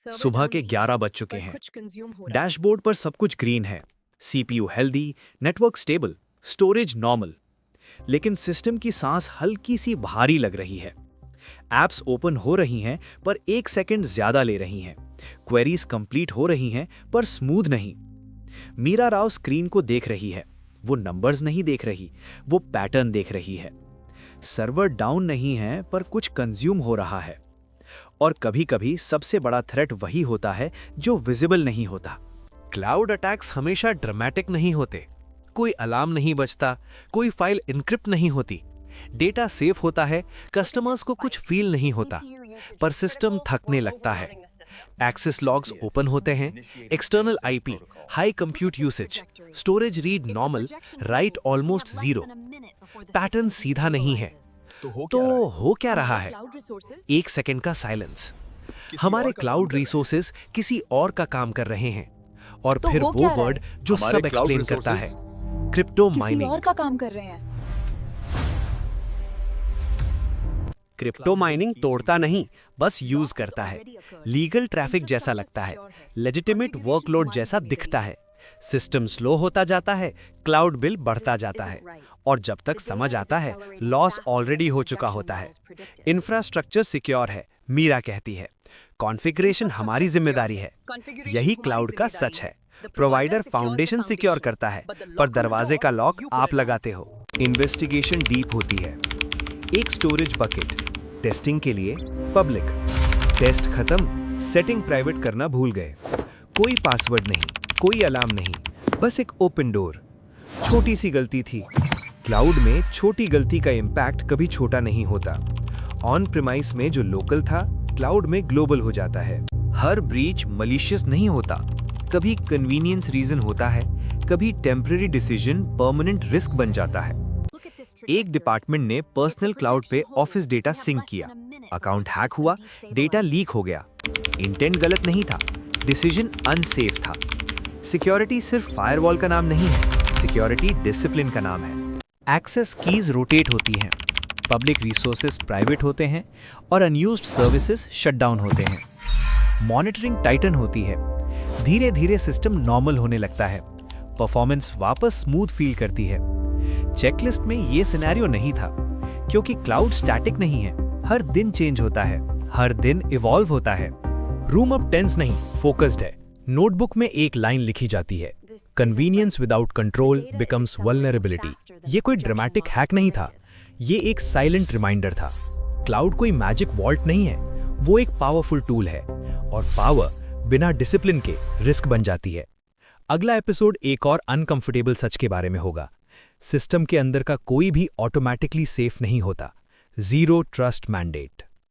सुबह के 11 बज चुके हैं। डैशबोर्ड पर सब कुछ ग्रीन है। CPU healthy, network stable, storage normal. लेकिन सिस्टम की सांस हल्की सी भारी लग रही है। एप्स ओपन हो रही हैं पर 1 सेकंड ज्यादा ले रही हैं। क्वेरीज कंप्लीट हो रही हैं पर स्मूथ नहीं। मीरा राव स्क्रीन को देख रही है। वो नंबर्स नहीं देख रही, वो पैटर्न देख रही है। सर्वर डाउन नहीं है पर कुछ कंज्यूम हो रहा है। और कभी-कभी सबसे बड़ा थ्रेट वही होता है जो विजिबल नहीं होता। क्लाउड अटैक्स हमेशा ड्रामेटिक नहीं होते। कोई अलार्म नहीं बजता, कोई फाइल इनक्रिप्ट नहीं होती, डेटा सेफ होता है, कस्टमर्स को कुछ फील नहीं होता, पर सिस्टम थकने लगता है। एक्सेस लॉग्स ओपन होते हैं, external IP, high compute usage, storage read normal, right almost zero. Pattern सीधा नहीं है। तो हो क्या रहा है? 1 सेकंड का साइलेंस। हमारे क्लाउड रिसोर्सेज किसी और का काम कर रहे हैं। और तो फिर वो वर्ड जो सब एक्सप्लेन करता है, क्रिप्टो माइनिंग। और का काम कर रहे हैं। क्रिप्टो माइनिंग तोड़ता नहीं, बस यूज करता है। लीगल ट्रैफिक जैसा लगता है, लेजिटिमेट वर्कलोड जैसा दिखता है। सिस्टम स्लो होता जाता है, क्लाउड बिल बढ़ता जाता है, और जब तक समझ आता है लॉस ऑलरेडी हो चुका होता है। इंफ्रास्ट्रक्चर सिक्योर है, मीरा कहती है। कॉन्फ़िगरेशन हमारी जिम्मेदारी है। यही क्लाउड का सच है। प्रोवाइडर फाउंडेशन सिक्योर करता है, पर दरवाजे का लॉक आप लगाते हो। इन्वेस्टिगेशन डीप होती है। एक स्टोरेज बकेट, टेस्टिंग के लिए पब्लिक। टेस्ट खत्म, सेटिंग प्राइवेट करना भूल गए। कोई पासवर्ड नहीं, कोई अलार्म नहीं, बस एक ओपन डोर। छोटी सी गलती थी। क्लाउड में छोटी गलती का इम्पैक्ट कभी छोटा नहीं होता। ऑन प्रीमाइस में जो लोकल था, क्लाउड में ग्लोबल हो जाता है। हर ब्रीच मलिशियस नहीं होता, कभी कन्वीनियंस रीजन होता है, कभी टेम्पररी डिसीजन परमानेंट रिस्क बन जाता है। एक डिपार्टमेंट ने पर्सनल क्लाउड पे ऑफिस डेटा सिंक किया, अकाउंट हैक हुआ, डेटा लीक हो गया। इंटेंट गलत नहीं था, डिसीजन अनसेफ था। सिक्योरिटी सिर्फ फायरवॉल का नाम नहीं है, सिक्योरिटी डिसिप्लिन का नाम है। एक्सेस कीज रोटेट होती हैं, पब्लिक रिसोर्सेज प्राइवेट होते हैं और अनयूज्ड सर्विसेज शटडाउन होते हैं। मॉनिटरिंग टाइटन होती है, धीरे धीरे सिस्टम नॉर्मल होने लगता है, परफॉर्मेंस वापस स्मूथ फील करती है। चेकलिस्ट में ये सिनेरियो नहीं था, क्योंकि क्लाउड स्टैटिक नहीं है, हर दिन चेंज होता है, हर दिन इवॉल्व होता है। रूम अब टेंस नहीं, फोकस्ड है। नोटबुक में एक लाइन लिखी जाती है, convenience without control becomes vulnerability. ये कोई ड्रामेटिक हैक नहीं था, ये एक साइलेंट रिमाइंडर था। क्लाउड कोई मैजिक वॉल्ट नहीं है, वो एक पावरफुल टूल है, और पावर बिना डिसिप्लिन के रिस्क बन जाती है। अगला एपिसोड एक और अनकंफर्टेबल सच के बारे में होगा। सिस्टम के अंदर का कोई भी ऑटोमैटिकली सेफ नहीं होता। Zero trust mandate.